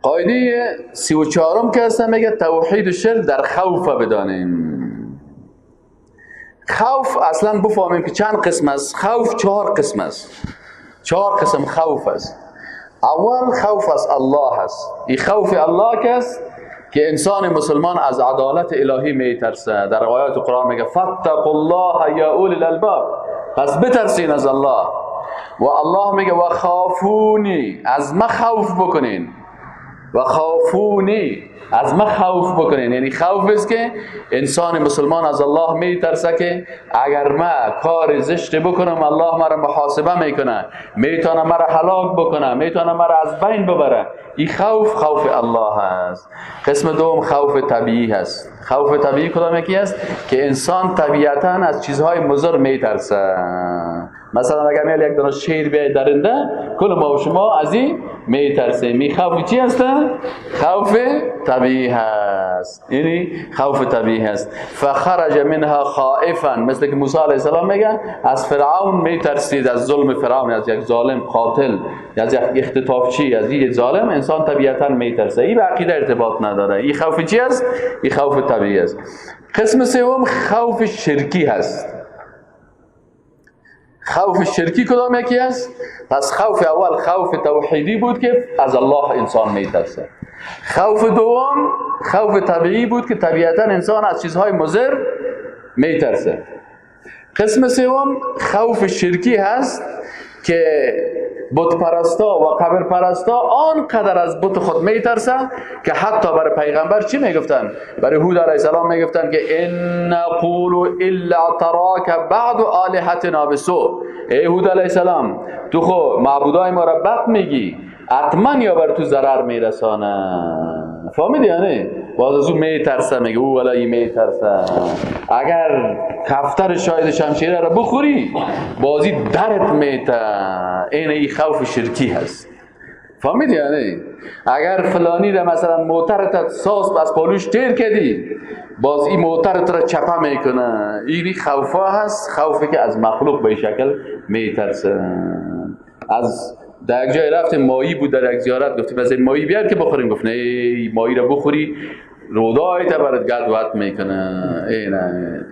قاعده 34 که هست میگه توحید و شرک در خوف بدانیم. خوف اصلا بفهمیم که چند قسم است. خوف 4 قسم است. 4 قسم خوف است. اول خوف از الله است. این خوف الله که است که انسان مسلمان از عدالت الهی میترسه. در آیات قرآن میگه فاتقوا الله یا اولی الالباب، پس بترسین از الله. و الله میگه و خافونی، از ما خوف بکنین. و خافونی، از ما خوف بکنین. یعنی خوف است که انسان مسلمان از الله میترسه که اگر ما کار زشت بکنم الله مرا محاسبه میکنه، میتونه مرا هلاک بکنه، میتونه مرا از بین ببره. این خوف خوف الله است. قسم دوم خوف طبیعی است. خوف طبیعی کدام یکی است؟ که انسان طبیعتا از چیزهای مضر میترسه. مثلا اگر میل یک دانه شیر بیاید درنده، کل ما و شما از این میترسه. می خوف چی هست؟ خوف طبیعی هست. یعنی خوف طبیعی هست. فخرج منها خائفا، مثل که موسی علیه السلام میگه از فرعون میترسید، از ظلم فرعون، از یک ظالم قاتل، از یک اختطافچی، از یک ظالم انسان طبیعتا میترسه. این به عقیده ارتباط نداره. این خوف چی است؟ این خوف طبیعی است. قسم سوم خوف شرکی هست. خوف شرکی کدام یکی است؟ پس خوف اول خوف توحیدی بود که از الله انسان میترسه. خوف دوم خوف طبیعی بود که طبیعتا انسان از چیزهای مضر میترسه. قسم سوم خوف شرکی هست که بت پرستا و قبر پرستا آنقدر از بت خود میترسه که حتی برای پیغمبر چی میگفتن؟ برای هود علیه السلام میگفتن که ان نقول الا تراک بعد الهتنا بسوء. ای هود علیه السلام، تو خو معبودای ما را بد میگی، حتما یا بر تو ضرر میرسانه. فهمیدی یا نه؟ باز از اون میترسه، میگه او ولی میترسه. اگر کفتر شاید شمشیره را بخوری بازی درت میته. این خوف شرکی هست. فهمیدی یا نه؟ اگر فلانی را مثلا موترت ساز از پالوش تیر کردی، باز این موترت را چپه میکنه. این خوفا هست، خوفی که از مخلوق به شکل میترسه. از در یک جای رفتیم، ماهی بود در یک زیارت، گفتیم از این ماهی بیار که بخوریم. گفت نه، ماهی را بخوری رودای تا برات گدوات میکنه.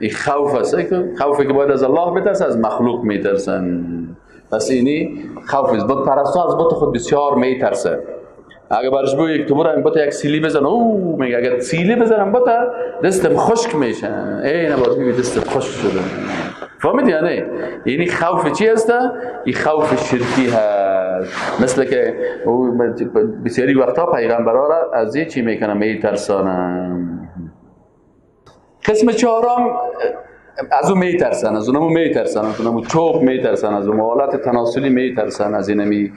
این خوف است. خوفی که باید از الله بترسه، از مخلوق میترسن. پس اینی خوف است. بت پرستا از بت خود بسیار میترسه. اگه برش بگویی تو برو این بت یک سیلی بزن، او میگه اگر سیلی بزنم بت دستم خشک میشه. باز میگه دستم خشک شده. فهمیدی یا نه؟ یعنی خوف چی هست؟ این خوف شرکی هست. مثل که بسیاری وقتا پیغمبرها را از این چی میکنن؟ میترسانن. قسم چهارم از اون میترسن، از اونمو میترسن، از اونمو چوب میترسن، از اون حالت تناسلی میترسن، از اینمی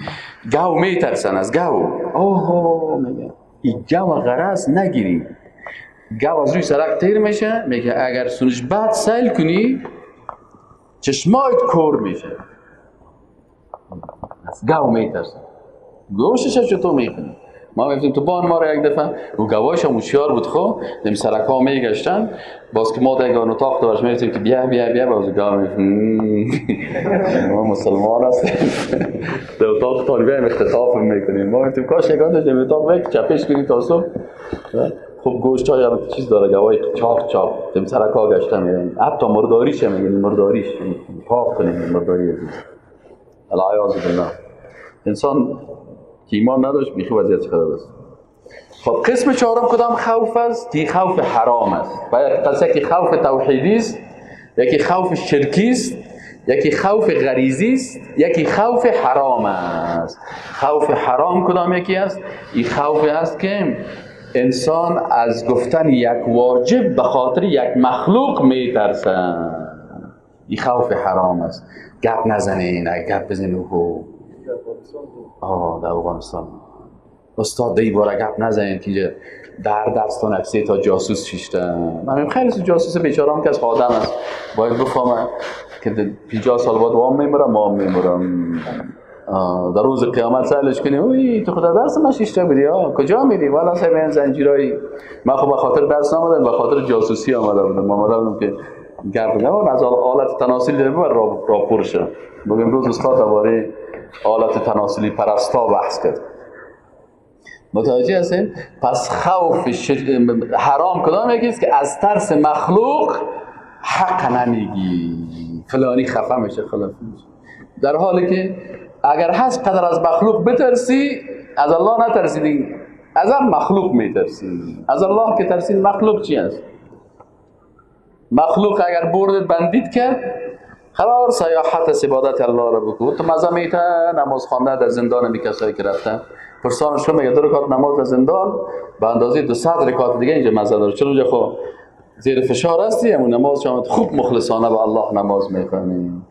گاو میترسن، از گاو. اوه میگه این گاو غرض نگیری. گاو از روی سرک تیر میشه، میگه اگر سونش بعد سیل کنی چشمایت کور میشه. از گاو میترسن. گوشش چطور میکنی؟ ما گفتیم تو بان ما را یک دفعه و گواش هم هوشیار بود. خب دم سرک ها میگشتن، باز که ما در گان اتاق داشت میگفتیم که بیا بیا بیا، باز گاو ما مسلمان هستیم در اتاق طالبه هم اختطاف میکنیم. ما گفتیم کاش یگان داشتیم اتاق وک چپش کنیم تا صبح. خب گوشت های هم چیز داره، گوای چاق چاق دم سرک ها گشتن میگن حتی مرداریش هم میگن مرداریش پاک کنیم. مرداری عزیز العیاذ بالله. انسان که ایمان نداشت بیخی وضعیت چقدر است. خب قسم چهارم کدام خوف است؟ که خوف حرام است. پس یکی خوف توحیدی است، یکی خوف شرکی است، یکی خوف غریزی است، یکی خوف حرام است. خوف حرام کدام یکی است؟ این خوف است که انسان از گفتن یک واجب به خاطر یک مخلوق میترسه. این خوف حرام است. گپ نزنین، اگه گپ بزنین در افغانستان استاد دی باره گپ نزنین که در دستان اکسی تا جاسوس شیشتن. من خیلی جاسوس بیچاره هم که از آدم است، باید بفهمه که 50 سال بعد وام میمورم ما هم میمورم. در روز قیامت سالش کنی اوی تو خدا درس ما شیشته بودی، کجا میری؟ والا سه این زنجیرایی. من خب به خاطر درس نامدم، به خاطر جاسوسی آمده بودم. آمده بودم که گپ نمون از حالت تناسلی در ببر راپور شد. بگم روز استاد درباره حالت تناسلی پرستا بحث کرد. متوجه هستین؟ پس خوف حرام کدام یکیست که از ترس مخلوق حق نمیگی فلانی خفه میشه خلافی میشه، در حالی که اگر هست قدر از مخلوق بترسی از الله نترسیدی، از مخلوق میترسی. از الله که ترسید مخلوق چی است؟ مخلوق اگر بردت بندید کرد قرار سیاحت از عبادت الله را بکن، تو مزه میته نماز خوانده در زندان می کسایی که رفتن پرسانش میگه 2 رکعت نماز در زندان به اندازه 200 رکعت دیگه اینجا مزه داره، چون اونجا خب زیر فشار هستی، همون نماز شما خوب مخلصانه به الله نماز میکنی.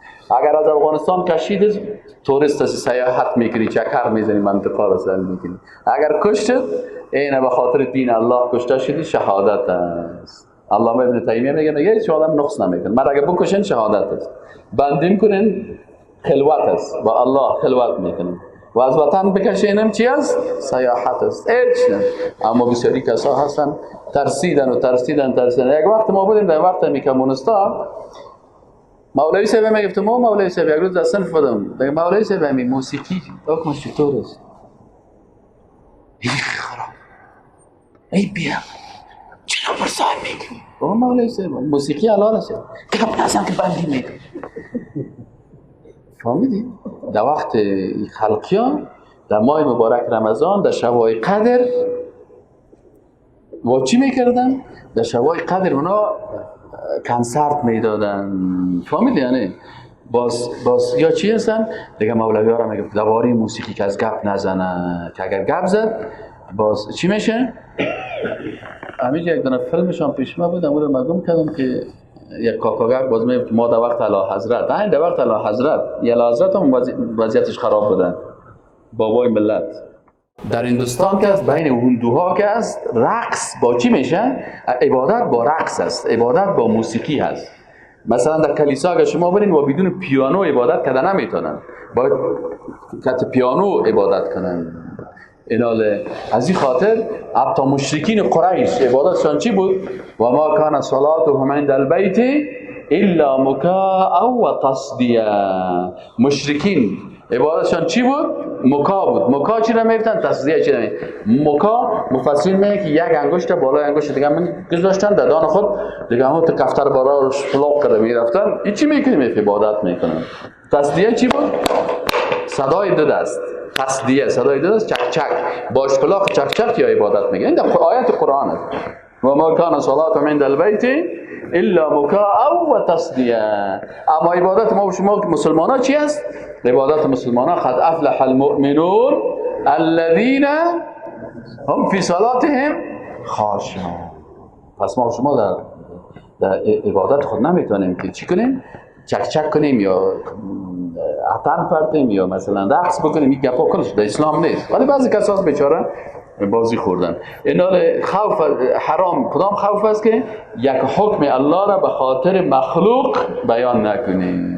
اگر از افغانستان کشید توریست سیاحت میکنی، چکر میزنی، منطقه را سر میکنی. اگر کشتت اینه به خاطر دین الله کشته شدی، شهادت است. علامه ابن تیمیه میگه هیچ آدم نقص نمیکنه، مر اگر بکشن شهادت است. بندیم کنن خلوت است، با الله خلوت میکنن. و از وطن بکشینم چی است؟ سیاحت است. هیچ نه. اما بسیاری کسا هستن ترسیدن. یک وقت ما بودیم در وقت می کمونستا، مولوی صاحب میگفت ما مولوی صاحب یک روز در صنف بودم، دیگه مولوی صاحب همین موسیقی حکمش چطور است؟ این خراب ای بیا چرا برسان میکنی؟ او مولوی صاحب موسیقی حلال است، قبل ازم که بندی میکنی. فهمیدی؟ در وقت خلقیان در ماه مبارک رمضان در شبای قدر و چی میکردن؟ در شبای قدر اونا کنسرت میدادن. فهمیدی یعنی؟ باز یا چی هستن؟ دیگه مولوی ها را میگه دواری موسیقی که از گپ نزنه، که اگر گپ زد باز چی میشه؟ همینجا یک دونه فیلمشان پیش ما بود، امور مگم کردم که یک کاکاگک باز میگه ما در وقت اعلی حضرت، این در وقت اعلی حضرت یا اعلی حضرت هم وضعیتش خراب بودن، بابای ملت. در هندوستان که است بین هندوها که است رقص با چی میشه؟ عبادت با رقص است، عبادت با موسیقی هست. مثلا در کلیسا اگر شما برین و بدون پیانو عبادت کردن نمیتونن، باید کت پیانو عبادت کنن. ایناله از این خاطر حتی مشرکین قریش عبادتشان چی بود؟ و ما کان صلاتهم عند البیت الا مکاء و تصدیه. مشرکین عبادتشان چی بود؟ مکا بود. مکا چی را میفتن؟ تصدیه چی را میفتن؟ مکا مفسرین میگه که یک انگشت بالای انگشت دیگه من گذاشتن در دان خود دیگه همون تو کفتر بالا رو فلاق کرده میرفتن. این چی میکنیم؟ عبادت میکنن. تصدیه چی بود؟ صدای دو دست. تصدیه صدای دو دست چک چک با اشپلاق چک چک یا عبادت میگه. این در آیت قرآن است. و ما کان صلاتهم عند البیت الا مکاء و تصدیه. اما عبادت ما و شما مسلمان ها چی است؟ عبادت مسلمان ها قد افلح المؤمنون الذين هم فی صلاتهم خاشعون. پس ما و شما در عبادت خود نمیتونیم که چی کنیم؟ چک چک کنیم یا عطن پرتیم یا مثلا رقص بکنیم. این گپا کلش در اسلام نیست، ولی بعضی کساس بیچاره بازی خوردن. اینال خوف حرام کدام خوف است که یک حکم الله را به خاطر مخلوق بیان نکنی،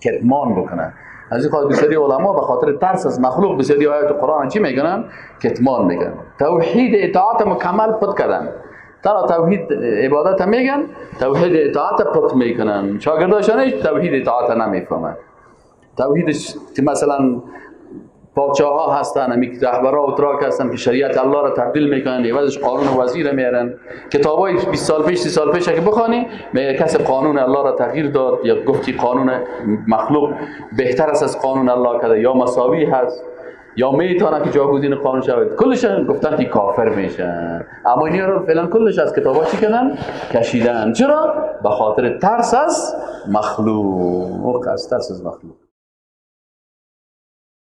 کتمان بکنن. از این خاطر بسیاری علما به خاطر ترس از مخلوق بسیاری آیات قرآن چی میکنن؟ کتمان میکنن. توحید اطاعت مکمل پت کردن. تا توحید عبادت میگن، توحید اطاعت پت میکنن. شاگرداشان توحید اطاعت نمیفهمن. توحیدش که مثلا پادشاه ها هستن، همی رهبرها و اتراک هستن که شریعت الله را تبدیل میکنن، عوضش قانون وزیر میارن. کتابای 20 سال پیش 30 سال پیش که بخونی میگه کسی قانون الله را تغییر داد یا گفتی قانون مخلوق بهتر است از قانون الله کرده یا مساوی هست یا میتونه که جاگزین قانون شود، کلش گفتن که کافر میشن. اما اینا رو فعلا کلش از کتابا چی کردن؟ کشیدن. چرا؟ به خاطر ترس از مخلوق. از ترس از مخلوق.